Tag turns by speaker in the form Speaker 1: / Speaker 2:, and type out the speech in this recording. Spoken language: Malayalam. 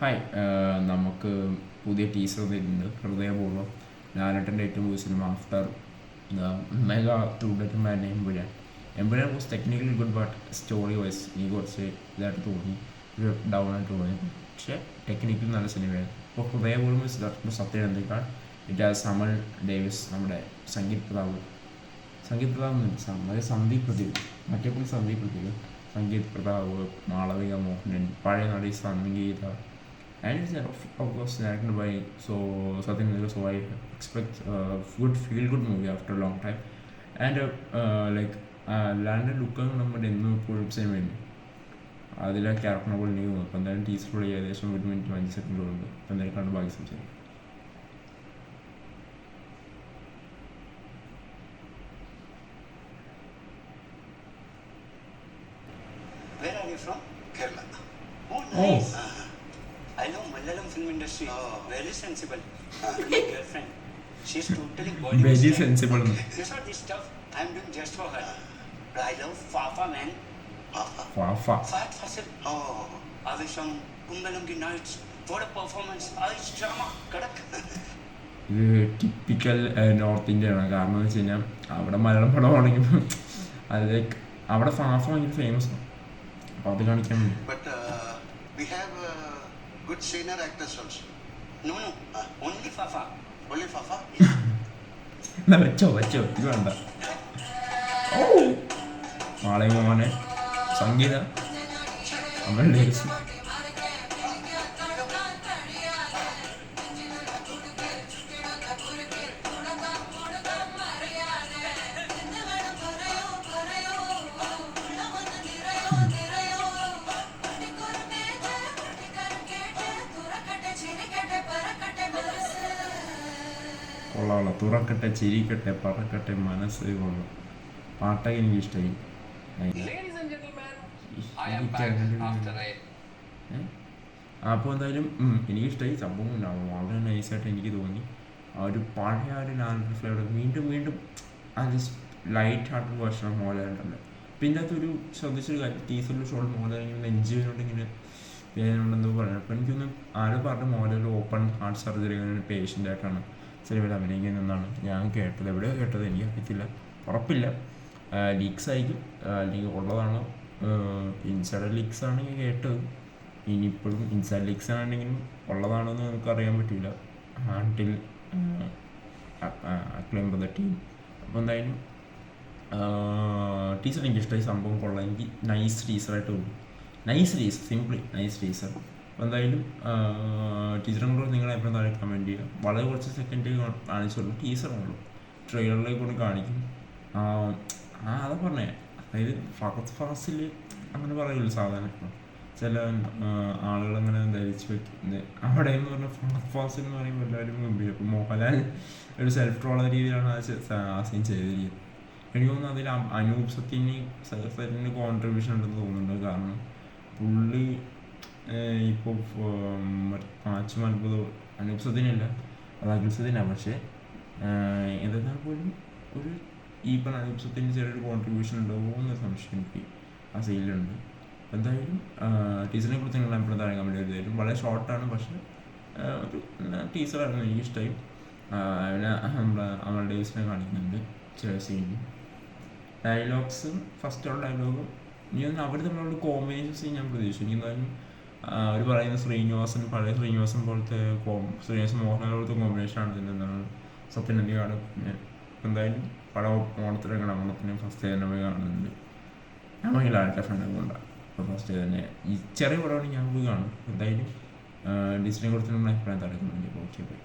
Speaker 1: ഹായ്, നമുക്ക് പുതിയ ടീസർ വരുന്നുണ്ട്. ഹൃദയപൂർവ്വം ലാലേട്ടൻ്റെ ഏറ്റവും പുതിയ cinema after mega to man Empuraan. Empuraan was technically good, but story wise എനിക്ക് കുറച്ച് ഇതായിട്ട് തോന്നി, ഒരു ഡൗൺ ആയിട്ട് തോന്നി. പക്ഷേ ടെക്നിക്കലി നല്ല സിനിമയാണ്. ഇപ്പോൾ ഹൃദയപൂർവ്വം is director Sathyan Anthikad. It has Amal Davis, നമ്മുടെ സംഗീത് പ്രതാപ് സന്ദീപ് പ്രദീപ്, മറ്റേ പുള്ളി സന്ദീപ് പ്രദീപ്, സംഗീത് പ്രതാപ്, മാളവിക മോഹനൻ, പഴയ നടി സംഗീത. And it's of course directed by Satyan Nila, so I expect a good feel good movie after a long time. And land ലുക്കാണ് നമ്മുടെ എന്നും ഇപ്പോഴും സെയിം വേണ്ടി അതിലെ ക്യാരക്ടറിനെ പോലെ നീ തോന്നും. അപ്പം എന്തായാലും ടീച്ചറുള്ള ഏകദേശം 1 മിനിറ്റ് 5 സെക്കൻഡുണ്ട്. അപ്പം എന്തായാലും കണ്ട് ബാക്കി സംസാരിക്കും.
Speaker 2: Where are you from?
Speaker 3: Kerala.
Speaker 2: Oh, nice. I know Malayalam film industry. Very sensible. My girlfriend. She's totally Bollywood.
Speaker 1: Very
Speaker 2: style.
Speaker 1: Sensible.
Speaker 2: This or this stuff I'm doing just for her. But I love Fafa, man.
Speaker 1: FaFa
Speaker 2: Fat Fasil. Avisham, Kungalam ki nights. What a performance. Ice drama. Kadak.
Speaker 1: ഇത് ടിപ്പിക്കൽ നോർത്ത് ഇന്ത്യ ആണ്. കാരണം എന്ന് വെച്ച് കഴിഞ്ഞാൽ അവിടെ മലയാളം പടമാണെങ്കിൽ അത് ലൈക്ക് അവിടെ ഫാഫ ഭയങ്കര ഫേമസ് ആണ്. അപ്പോൾ അത് കാണിക്കാൻ വേണ്ടി
Speaker 3: But we have good senior actors also.
Speaker 2: No. Only Fafa.
Speaker 3: Only Fafa?
Speaker 1: എന്നാ വെച്ചോ ഇത് വേണ്ട. ഓ മാളവിക മോഹനെ, സംഗീത, അമൽ ഡേവിസ്. കൊള്ളാം. തുറക്കട്ടെ, ചിരിക്കട്ടെ, പറക്കട്ടെ, മനസ്സ് കൊള്ളാം. പാട്ടൊക്കെ എനിക്കിഷ്ടമായി.
Speaker 4: Ladies and gentlemen, I am back after a
Speaker 1: അപ്പോൾ എന്തായാലും എനിക്കിഷ്ടമായി. സംഭവം ഉണ്ടാവും വളരെ നൈസായിട്ട് എനിക്ക് തോന്നി. ആ ഒരു പഴയ ഒരു ലാൻഡ് ഫ്ലേവർ വീണ്ടും ആ just light hearted version of മോഹൻലാലുണ്ടല്ലോ. പിന്നെ അതൊരു ശ്രദ്ധിച്ചൊരു കാര്യം, ടീച്ചറിൽ ഷോൾ മോഹൻലാൽ ഇങ്ങനെ നെഞ്ചുവിനോട് ഇങ്ങനെ വേദനയുണ്ടെന്ന് പറയുന്നത്. അപ്പോൾ എനിക്കൊന്ന് ആരോ പറഞ്ഞ മോഹൻലാൽ ഓപ്പൺ ഹാർട്ട് സർജറി കഴിഞ്ഞ പേഷ്യൻ്റായിട്ടാണ് സിനിമയിൽ അഭിനയിക്കുന്നതെന്നാണ് ഞാൻ കേട്ടത്. എവിടെയോ കേട്ടത്, എനിക്ക് അറിയത്തില്ല, ഉറപ്പില്ല. ലീക്സ് ആയിരിക്കും, അല്ലെങ്കിൽ ഉള്ളതാണോ, ഇൻസൈഡ് ലീക്സ് ആണ് ഞാൻ കേട്ടത്. ഇനിയിപ്പോഴും ഇൻസൈഡ് ലീക്സ് ആണെങ്കിലും ഉള്ളതാണോ എന്ന് നമുക്കറിയാൻ പറ്റില്ല ആണ്ടിൽ അക്ലെയിം ദ ടീം. അപ്പോൾ എന്തായാലും ടീച്ചർ എനിക്ക് ഇഷ്ടമായി. സംഭവം കൊള്ളാം. എനിക്ക് നൈസ് ടീച്ചറായിട്ട് തോന്നി. Simply nice teacher. അപ്പോൾ എന്തായാലും ടീച്ചറും കൂടെ നിങ്ങളെ എപ്പോഴും താഴെ കമൻറ്റ് ചെയ്യുക. വളരെ കുറച്ച് സെക്കൻഡ് കാണിച്ചുള്ളൂ, ടീച്ചറുള്ളൂ. ട്രെയിലറിലേക്ക് കൊണ്ട് കാണിക്കും. അതാ പറഞ്ഞേ, അതായത് ഫഹദ് ഫാസിൽ അങ്ങനെ പറയുള്ളൂ സാധാരണ. ചില ആളുകളങ്ങനെ ധരിച്ച് വെക്കുന്നത്. അവിടെ എന്ന് പറഞ്ഞാൽ ഫഹദ് ഫാസിൽ എന്ന് പറയുമ്പോൾ എല്ലാവരും ഗംഭീരം. ഇപ്പോൾ മോഹൻലാൽ ഒരു സെൽഫ് ട്രോള രീതിയിലാണ് ആ സീൻ ചെയ്തിരിക്കുന്നത്. എനിക്ക് തോന്നുന്നു അതിൽ അനൂപ് സത്യന് കോൺട്രിബ്യൂഷൻ ഉണ്ടെന്ന് തോന്നുന്നുണ്ട്. കാരണം പുള്ളി ഇപ്പോൾ പാച്ചും അത്ഭുതം അനൂപ് സത്യനല്ല, അത് അഖിൽ സത്യനാണ്. പക്ഷേ എന്തെന്നാൽ പോലും ഒരു ഈ പറഞ്ഞ അനൂപ് സത്യന് ചെറിയൊരു കോൺട്രിബ്യൂഷൻ ഉണ്ടാവുമോ എന്നൊരു സംശയം എനിക്ക് ആ സീനിലുണ്ട്. എന്തായാലും ടീച്ചറിനെ കുറിച്ച് നിങ്ങൾ എപ്പോഴും താഴെ കമൻറ്റ് ചെയ്തായിരുന്നു. വളരെ ഷോർട്ടാണ്, പക്ഷേ ഒരു ടീച്ചറായിരുന്നു, എനിക്കിഷ്ടമായി. അതിനെ അമൽ ഡേവിസിനെ കാണിക്കുന്നുണ്ട് ചില സീനിൽ. ഡയലോഗ്സും ഫസ്റ്റുള്ള ഡയലോഗും ഇനി ഒന്ന് അവർ തമ്മിലുള്ള കോമ്പിനേഷൻ സീൻ ഞാൻ പ്രതീക്ഷിച്ചു. എന്തായാലും അവർ പറയുന്ന പഴയ ശ്രീനിവാസൻ പോലത്തെ ശ്രീനിവാസൻ മോഹൻലാൽ പോലത്തെ കോമ്പിനേഷനാണ് ഇതിൻ്റെ. എന്താണ് സത്യൻ അന്തിക്കാട്. പിന്നെ എന്തായാലും പടം ഓണത്തിനൊക്കെ ഓണത്തിന് ഫസ്റ്റ് തന്നെ പോയി കാണുന്നുണ്ട്. ഞാൻ ഭയങ്കര ലാലേട്ട ഫ്രണ്ട് കൊണ്ടാണ്. അപ്പോൾ ഫസ്റ്റ് തന്നെ ഈ ചെറിയ പടമാണ് ഞാൻ പോയി കാണും. എന്തായാലും ഡിസ്റ്റിനെ കുറിച്ച് നമ്മൾ അഭിപ്രായം തടയുന്നുണ്ട്. Okay bye.